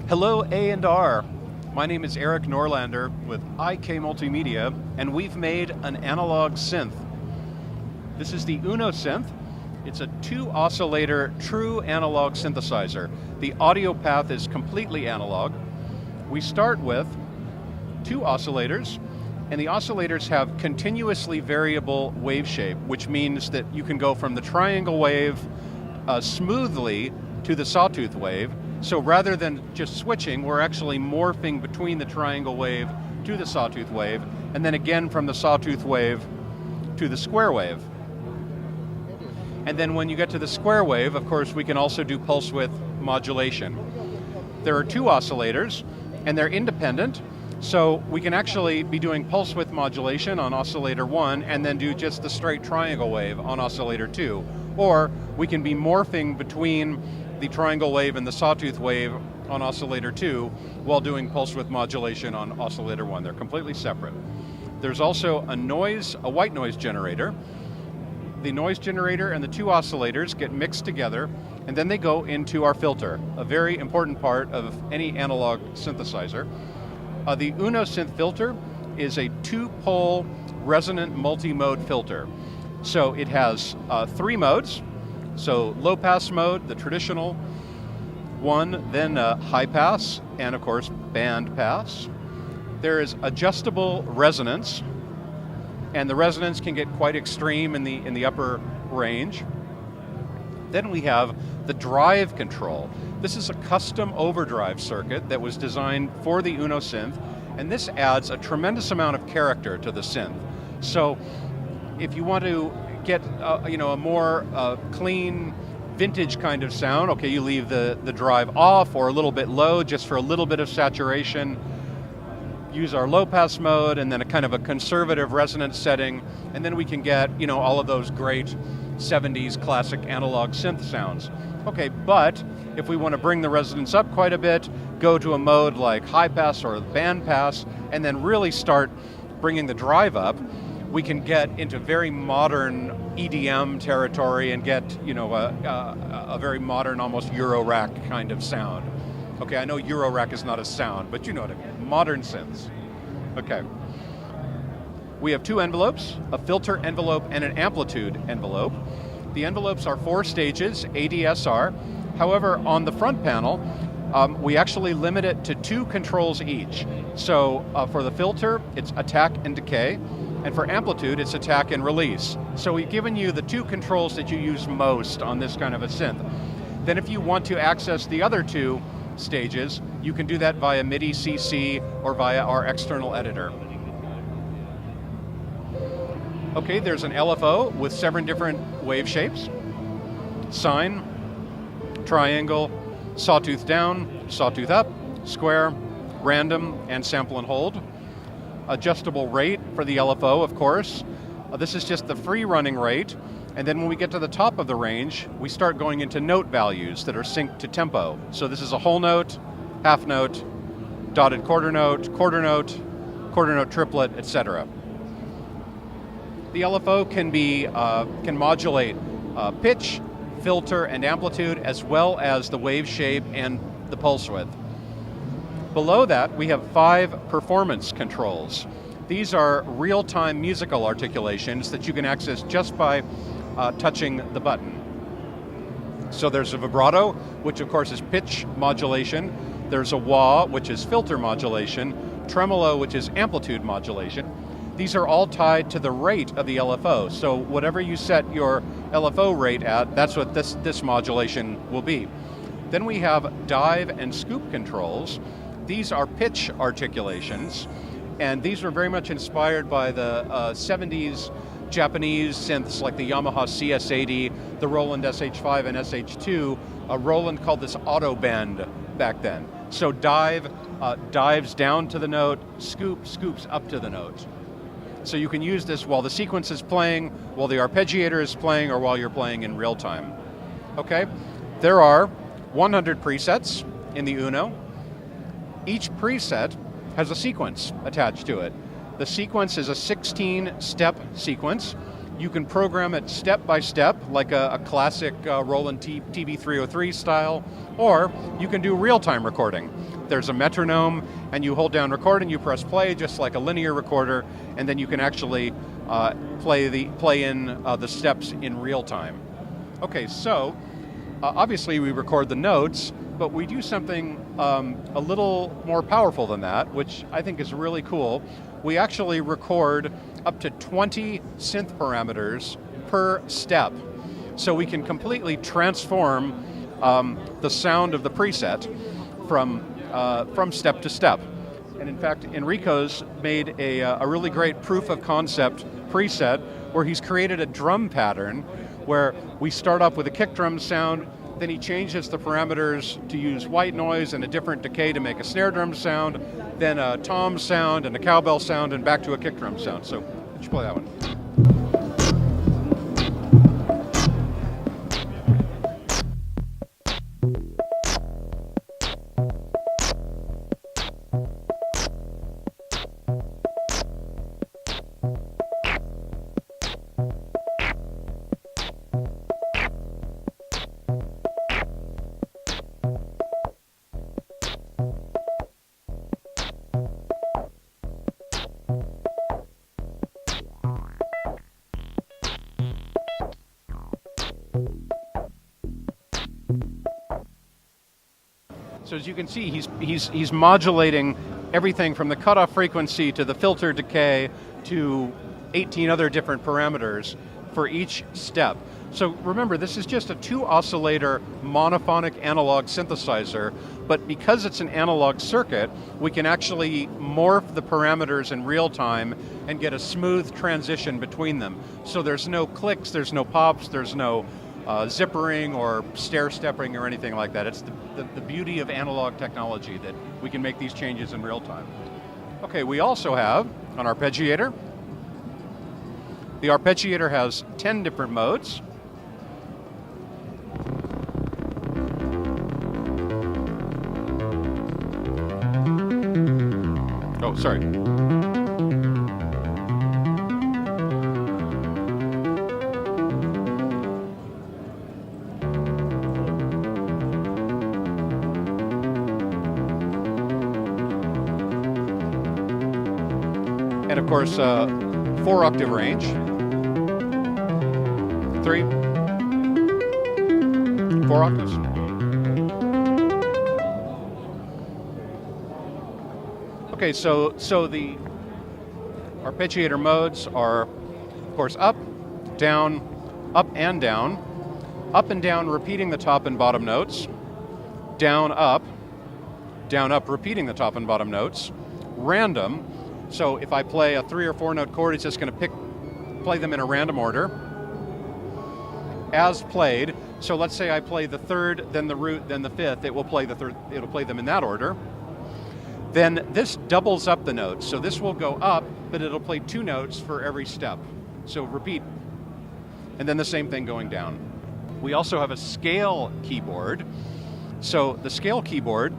Hello A&R. My name is Eric Norlander with IK Multimedia, and we've made an analog synth. This is the UNO Synth. It's a 2-oscillator true analog synthesizer. The audio path is completely analog. We start with 2 oscillators, and the oscillators have continuously variable wave shape, which means that you can go from the triangle wave smoothly to the sawtooth wave. So rather than just switching, we're actually morphing between the triangle wave to the sawtooth wave, and then again from the sawtooth wave to the square wave. And then when you get to the square wave, of course, we can also do pulse width modulation. There are 2 oscillators, and they're independent, so we can actually be doing pulse width modulation on oscillator 1 and then do just the straight triangle wave on oscillator 2. Or we can be morphing between the triangle wave and the sawtooth wave on oscillator 2 while doing pulse width modulation on oscillator 1. They're completely separate. There's also a white noise generator. The noise generator and the 2 oscillators get mixed together, and then they go into our filter, a very important part of any analog synthesizer. The UNO Synth filter is a 2-pole resonant multi-mode filter. So it has 3 modes. So low pass mode, the traditional one, then high pass, and of course band pass. There is adjustable resonance, and the resonance can get quite extreme in the upper range. Then we have the drive control. This is a custom overdrive circuit that was designed for the UNO Synth, and this adds a tremendous amount of character to the synth. So if you want to get a more clean, vintage kind of sound, okay, you leave the drive off or a little bit low just for a little bit of saturation. Use our low pass mode and then a kind of a conservative resonance setting, and then we can get all of those great 70s classic analog synth sounds. Okay, but if we want to bring the resonance up quite a bit, go to a mode like high pass or band pass, and then really start bringing the drive up, we can get into very modern EDM territory and get a very modern, almost Euro-rack kind of sound. Okay, I know Euro-rack is not a sound, but you know what I mean, modern synths. Okay. We have 2 envelopes, a filter envelope and an amplitude envelope. The envelopes are 4 stages, ADSR. However, on the front panel, we actually limit it to 2 controls each. So for the filter, it's attack and decay. And for amplitude, it's attack and release. So we've given you the 2 controls that you use most on this kind of a synth. Then if you want to access the other 2 stages, you can do that via MIDI CC or via our external editor. Okay, there's an LFO with 7 different wave shapes: sine, triangle, sawtooth down, sawtooth up, square, random, and sample and hold. Adjustable rate for the LFO, of course. This is just the free running rate, and then when we get to the top of the range, we start going into note values that are synced to tempo. So this is a whole note, half note, dotted quarter note triplet, etc. The LFO can modulate pitch, filter, and amplitude, as well as the wave shape and the pulse width. Below that, we have 5 performance controls. These are real-time musical articulations that you can access just by touching the button. So there's a vibrato, which of course is pitch modulation. There's a wah, which is filter modulation. Tremolo, which is amplitude modulation. These are all tied to the rate of the LFO. So whatever you set your LFO rate at, that's what this modulation will be. Then we have dive and scoop controls. These are pitch articulations, and these were very much inspired by the 70s Japanese synths like the Yamaha CS80, the Roland SH5 and SH2. Roland called this auto bend back then. So dive dives down to the note, scoop scoops up to the note. So you can use this while the sequence is playing, while the arpeggiator is playing, or while you're playing in real time. Okay, there are 100 presets in the UNO. Each preset has a sequence attached to it. The sequence is a 16-step sequence. You can program it step by step, like a classic Roland TB303 style, or you can do real-time recording. there's a metronome, and you hold down record and you press play, just like a linear recorder, and then you can actually play in the steps in real time. Okay, so obviously we record the notes, but we do something a little more powerful than that, which I think is really cool. We actually record up to 20 synth parameters per step. So we can completely transform the sound of the preset from step to step. And in fact, Enrico's made a really great proof of concept preset where he's created a drum pattern where we start off with a kick drum sound, then he changes the parameters to use white noise and a different decay to make a snare drum sound, then a tom sound and a cowbell sound, and back to a kick drum sound. So, let's play that one. So as you can see, he's modulating everything from the cutoff frequency to the filter decay to 18 other different parameters for each step. So remember, this is just a 2-oscillator monophonic analog synthesizer, but because it's an analog circuit, we can actually morph the parameters in real time and get a smooth transition between them. So there's no clicks, there's no pops, there's no zippering or stair-stepping or anything like that. It's the beauty of analog technology that we can make these changes in real time. Okay, we also have an arpeggiator. The arpeggiator has 10 different modes. Oh, sorry. And of course, 4-octave range. 3, 4 octaves. Okay, so the arpeggiator modes are, of course, up and down, up and down, repeating the top and bottom notes, down, up, repeating the top and bottom notes, random. So if I play a 3 or 4 note chord, it's just going to play them in a random order, as played. So let's say I play the third, then the root, then the fifth. It will play the third. It'll play them in that order. Then this doubles up the notes. So this will go up, but it'll play 2 notes for every step. So repeat, and then the same thing going down. We also have a scale keyboard. So the scale keyboard,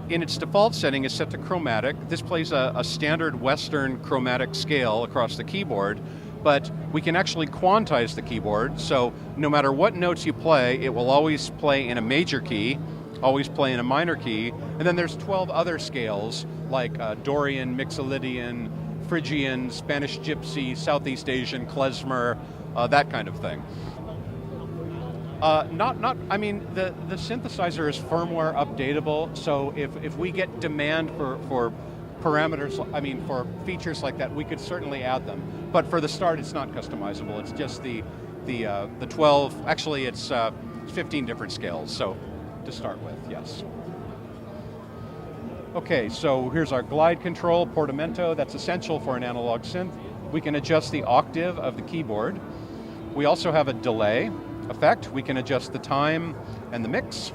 in its default setting, is set to chromatic. This plays a standard Western chromatic scale across the keyboard, but we can actually quantize the keyboard, so no matter what notes you play, it will always play in a major key, always play in a minor key, and then there's 12 other scales, like Dorian, Mixolydian, Phrygian, Spanish Gypsy, Southeast Asian, klezmer, that kind of thing. I mean, the synthesizer is firmware updatable, so if we get demand for parameters, I mean, for features like that, we could certainly add them. But for the start, it's not customizable. It's just the 12, actually it's 15 different scales, so to start with, yes. Okay, so here's our glide control, portamento. That's essential for an analog synth. We can adjust the octave of the keyboard. We also have a delay effect. We can adjust the time and the mix.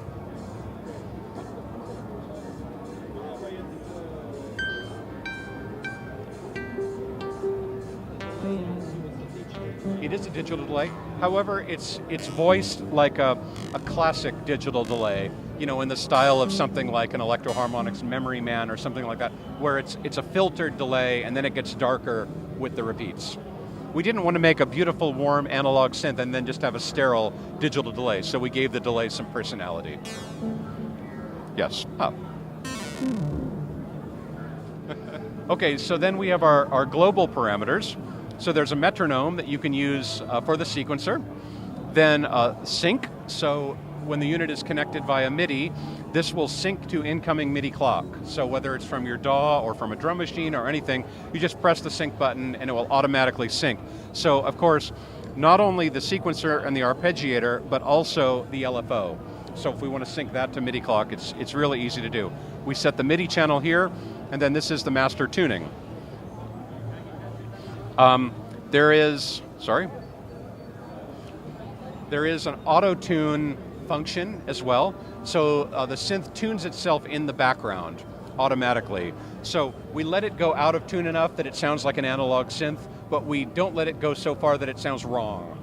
It is a digital delay. However, it's voiced like a classic digital delay, you know, in the style of something like an Electro-Harmonix Memory Man or something like that, where it's a filtered delay and then it gets darker with the repeats. We didn't want to make a beautiful, warm analog synth and then just have a sterile digital delay, so we gave the delay some personality. Yes. Oh. Okay, so then we have our global parameters. So there's a metronome that you can use for the sequencer. Then sync, so when the unit is connected via MIDI, this will sync to incoming MIDI clock. So whether it's from your DAW or from a drum machine or anything, you just press the sync button and it will automatically sync. So of course, not only the sequencer and the arpeggiator, but also the LFO. So if we want to sync that to MIDI clock, it's really easy to do. We set the MIDI channel here, and then this is the master tuning. There is an auto-tune function as well. So the synth tunes itself in the background automatically. So we let it go out of tune enough that it sounds like an analog synth, but we don't let it go so far that it sounds wrong.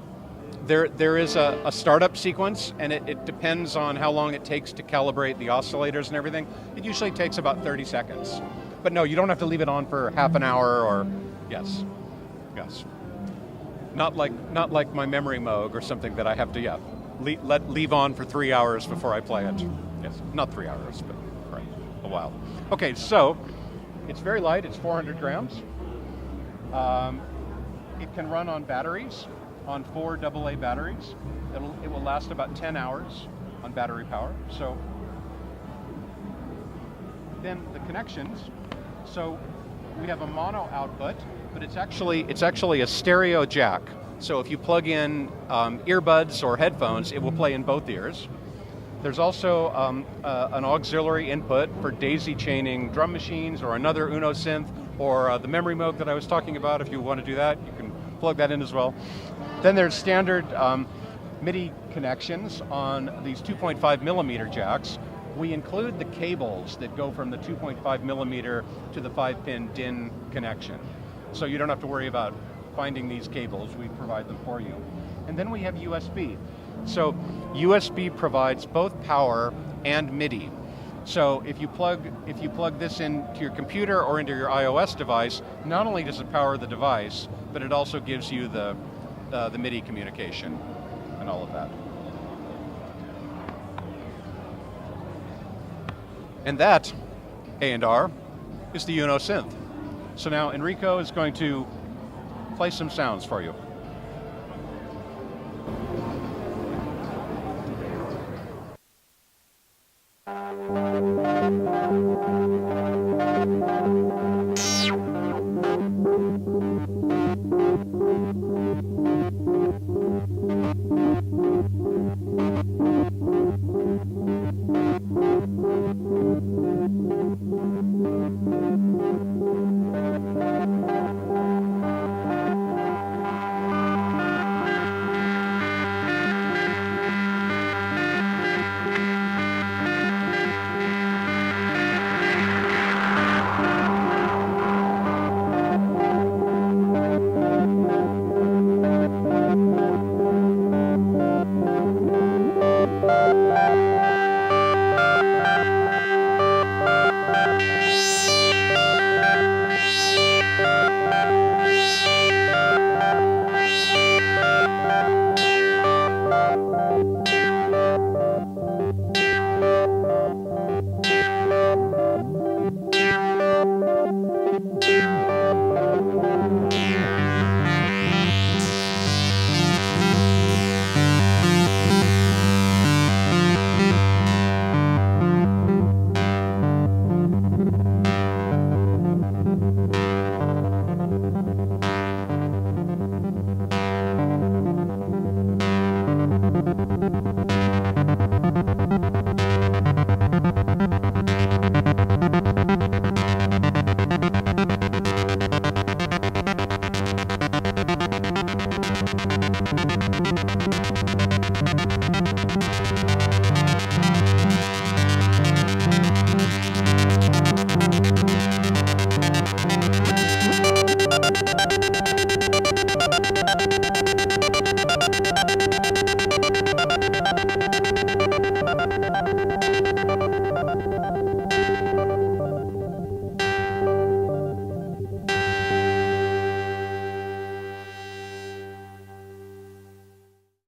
There is a startup sequence, and it depends on how long it takes to calibrate the oscillators and everything. It usually takes about 30 seconds. But no, you don't have to leave it on for half an hour or, yes. Not like my memory Moog or something that I have to, leave on for 3 hours before I play it. Yes, not 3 hours, but right, a while. Okay, so it's very light, it's 400 grams. It can run on batteries, on 4 AA batteries. It will last about 10 hours on battery power. So then the connections, so we have a mono output, but it's actually a stereo jack. So if you plug in earbuds or headphones, it will play in both ears. There's also an auxiliary input for daisy chaining drum machines or another UNO Synth or the memory Moog that I was talking about. If you want to do that, you can plug that in as well. Then there's standard MIDI connections on these 2.5 millimeter jacks. We include the cables that go from the 2.5 millimeter to the 5-pin DIN connection. So you don't have to worry about finding these cables, we provide them for you. And then we have USB. So USB provides both power and MIDI. So if you plug this into your computer or into your iOS device, not only does it power the device, but it also gives you the MIDI communication and all of that. And that, A&R, is the UNO Synth. So now Enrico is going to play some sounds for you.